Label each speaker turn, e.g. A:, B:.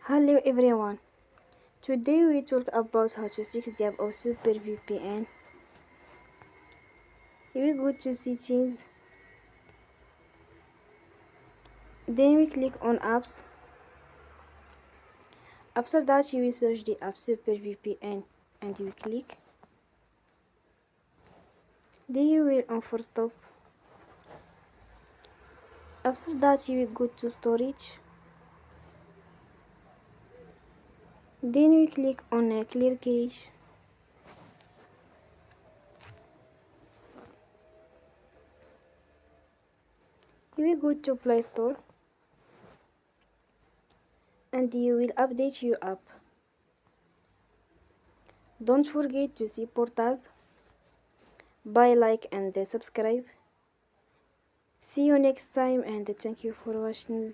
A: Hello everyone. Today we talk about how to fix the app of SuperVpn. We go to settings, then we click on apps. After that you will search the app SuperVpn and you click. Then you will on for stop. After that you will go to storage. Then we click on clear cache. You will go to Play Store and you will update your app. Don't forget to support us by like and subscribe. See you next time and thank you for watching.